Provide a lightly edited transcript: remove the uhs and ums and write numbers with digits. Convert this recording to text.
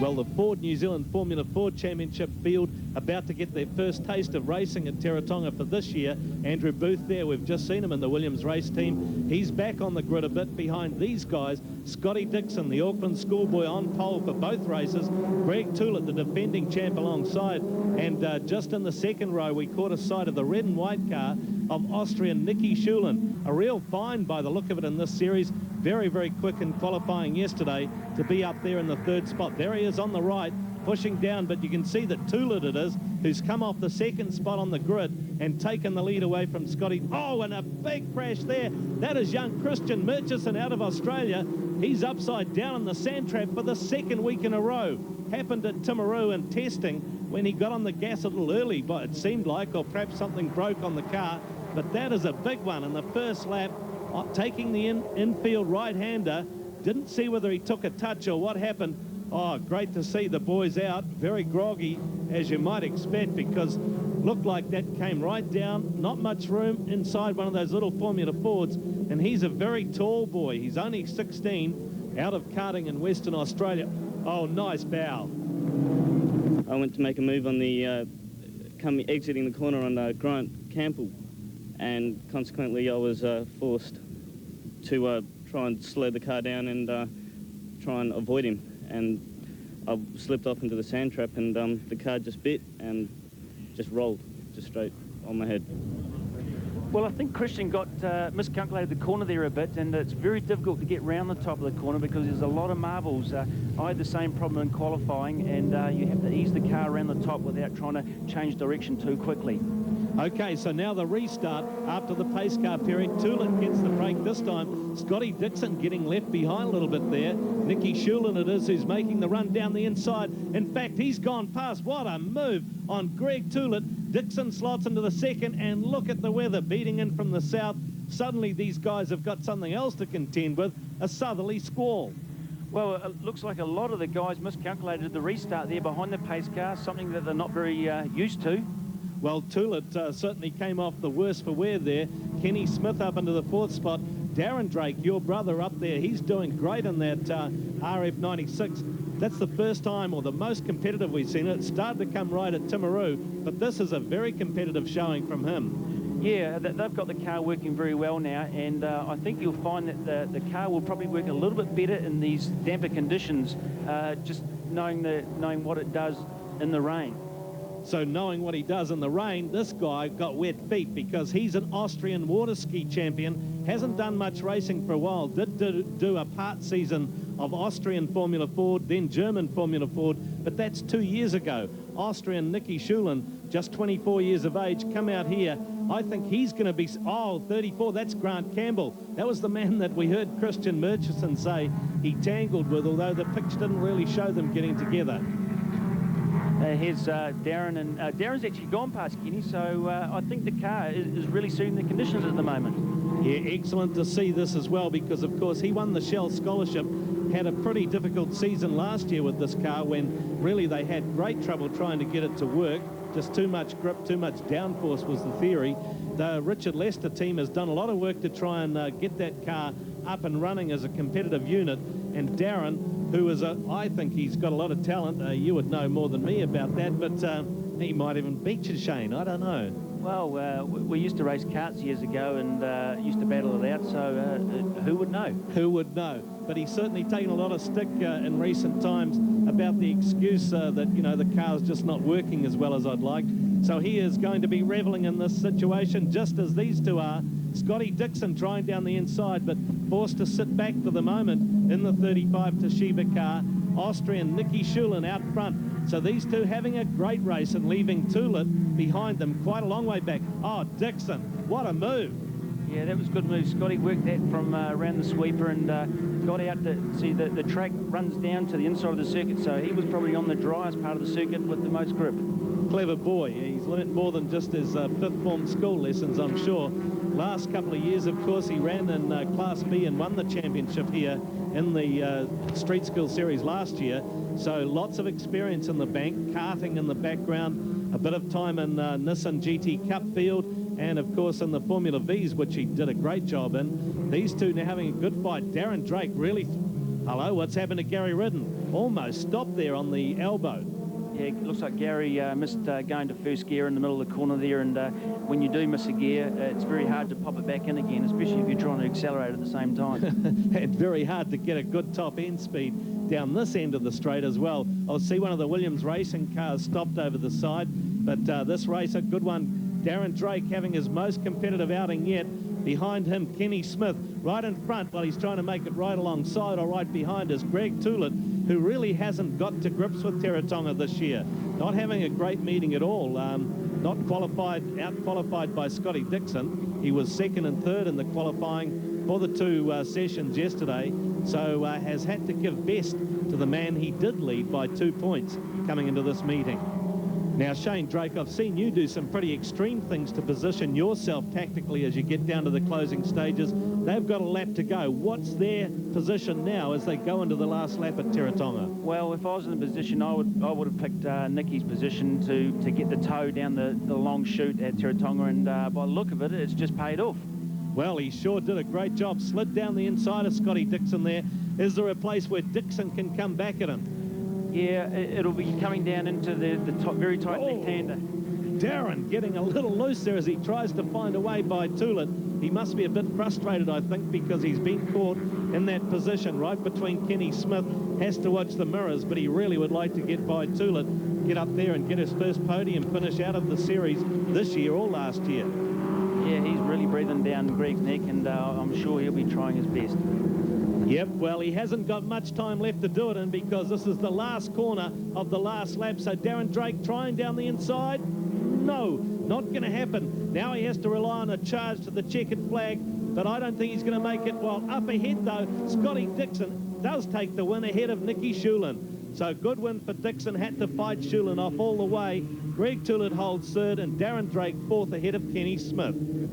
Well, the Ford New Zealand Formula Ford Championship field about to get their first taste of racing at Teretonga for this year. Andrew Booth there, we've just seen him in the Williams race team. He's back on the grid a bit behind these guys. Scotty Dixon, the Auckland schoolboy, on pole for both races. Greg Toulet, the defending champ, alongside. And just in the second row, we caught a sight of the red and white car of Austrian Nicky Schulin. A real find by the look of it in this series. Very, very quick in qualifying yesterday to be up there in the third spot. There he is on the right, pushing down, but you can see that Toulet it is, who's come off the second spot on the grid and taken the lead away from Scotty. Oh, and a big crash there. That is young Christian Murchison out of Australia. He's upside down in the sand trap for the second week in a row. Happened at Timaru in testing when he got on the gas a little early, but it seemed like, or perhaps something broke on the car. But that is a big one in the first lap, taking the infield right-hander. Didn't see whether he took a touch or what happened. Oh, great to see the boys out. Very groggy, as you might expect, because looked like that came right down. Not much room inside one of those little Formula Fords. And he's a very tall boy. He's only 16, out of karting in Western Australia. Oh, nice bow. I went to make a move on the exiting the corner on Grant Campbell, and consequently I was forced to try and slow the car down and try and avoid him. And I slipped off into the sand trap, and the car just bit and just rolled, just straight on my head. Well, I think Christian got miscalculated the corner there a bit, and it's very difficult to get round the top of the corner because there's a lot of marbles. I had the same problem in qualifying, and you have to ease the car around the top without trying to change direction too quickly. Okay, so now the restart after the pace car period. Toulet gets the break this time. Scotty Dixon getting left behind a little bit there. Nicky Schulin it is who's making the run down the inside. In fact, he's gone past. What a move on Greg Toulet. Dixon slots into the second, and look at the weather beating in from the south. Suddenly these guys have got something else to contend with, a southerly squall. Well, it looks like a lot of the guys miscalculated the restart there behind the pace car, something that they're not very used to. Well, Toulet certainly came off the worst for wear there. Kenny Smith up into the fourth spot. Darren Drake, your brother, up there. He's doing great in that RF96. That's the first time, or the most competitive we've seen it. It started to come right at Timaru, but this is a very competitive showing from him. Yeah, they've got the car working very well now, and I think you'll find that the car will probably work a little bit better in these damper conditions, just knowing what it does in the rain. So knowing what he does in the rain, this guy got wet feet because he's an Austrian water ski champion, hasn't done much racing for a while, did do a part season of Austrian Formula Ford, then German Formula Ford, but that's 2 years ago. Austrian Nicky Schulin, just 24 years of age, come out here. I think he's going to be, 34, that's Grant Campbell. That was the man that we heard Christian Murchison say he tangled with, although the picture didn't really show them getting together. Here's Darren, and Darren's actually gone past Kenny, so I think the car is really suiting the conditions at the moment. Yeah, excellent to see this as well, because of course he won the Shell Scholarship, had a pretty difficult season last year with this car when really they had great trouble trying to get it to work. Just too much grip, too much downforce was the theory. The Richard Lester team has done a lot of work to try and get that car up and running as a competitive unit, and Darren, who is I think he's got a lot of talent. You would know more than me about that, but he might even beat you, Shane. I don't know. Well, we used to race karts years ago and used to battle it out, so who would know? Who would know? But he's certainly taken a lot of stick in recent times about the excuse that, you know, the car's just not working as well as I'd like. So he is going to be reveling in this situation, just as these two are. Scotty Dixon trying down the inside, but forced to sit back for the moment in the 35 Toshiba car. Austrian Nicky Schulin out front. So these two having a great race and leaving Toulet behind them quite a long way back. Oh, Dixon, what a move. Yeah, that was a good move. Scotty worked that from around the sweeper and got out to see the track runs down to the inside of the circuit, so he was probably on the driest part of the circuit with the most grip. Clever boy. He's learnt more than just his fifth form school lessons, I'm sure. Last couple of years, of course, he ran in Class B and won the championship here in the Street School Series last year. So lots of experience in the bank, karting in the background, a bit of time in Nissan GT Cup field, and of course in the Formula Vs, which he did a great job in. These two now having a good fight. Darren Drake really Hello, what's happened to Gary Ridden? Almost stopped there on the elbow. Yeah, it looks like Gary missed going to first gear in the middle of the corner there, and when you do miss a gear, it's very hard to pop it back in again, especially if you're trying to accelerate at the same time. And very hard to get a good top end speed down this end of the straight as well. I'll see one of the Williams racing cars stopped over the side, but this race, a good one. Darren Drake having his most competitive outing yet. Behind him, Kenny Smith. Right in front, while he's trying to make it right alongside or right behind, is Greg Toolett, who really hasn't got to grips with Teretonga this year. Not having a great meeting at all. Not qualified, out-qualified by Scotty Dixon. He was second and third in the qualifying for the two sessions yesterday, so has had to give best to the man he did lead by 2 points coming into this meeting. Now, Shane Drake, I've seen you do some pretty extreme things to position yourself tactically as you get down to the closing stages. They've got a lap to go. What's their position now as they go into the last lap at Teretonga? Well, if I was in the position, I would have picked Nicky's position to get the toe down the long chute at Teretonga, and by the look of it, it's just paid off. Well, he sure did a great job. Slid down the inside of Scotty Dixon there. Is there a place where Dixon can come back at him? Yeah, it'll be coming down into the top, very tight left-hander. Darren getting a little loose there as he tries to find a way by Toolett. He must be a bit frustrated, I think, because he's been caught in that position right between Kenny Smith. Has to watch the mirrors, but he really would like to get by Toolett, get up there and get his first podium finish out of the series this year or last year. Yeah, he's really breathing down Greg's neck, and I'm sure he'll be trying his best. Yep, well, he hasn't got much time left to do it in, because this is the last corner of the last lap. So Darren Drake trying down the inside. No, not going to happen. Now he has to rely on a charge to the checkered flag, but I don't think he's going to make it. Well, up ahead, though, Scotty Dixon does take the win ahead of Nicky Shulin. So good win for Dixon. Had to fight Shulin off all the way. Greg Toolett holds third, and Darren Drake fourth ahead of Kenny Smith.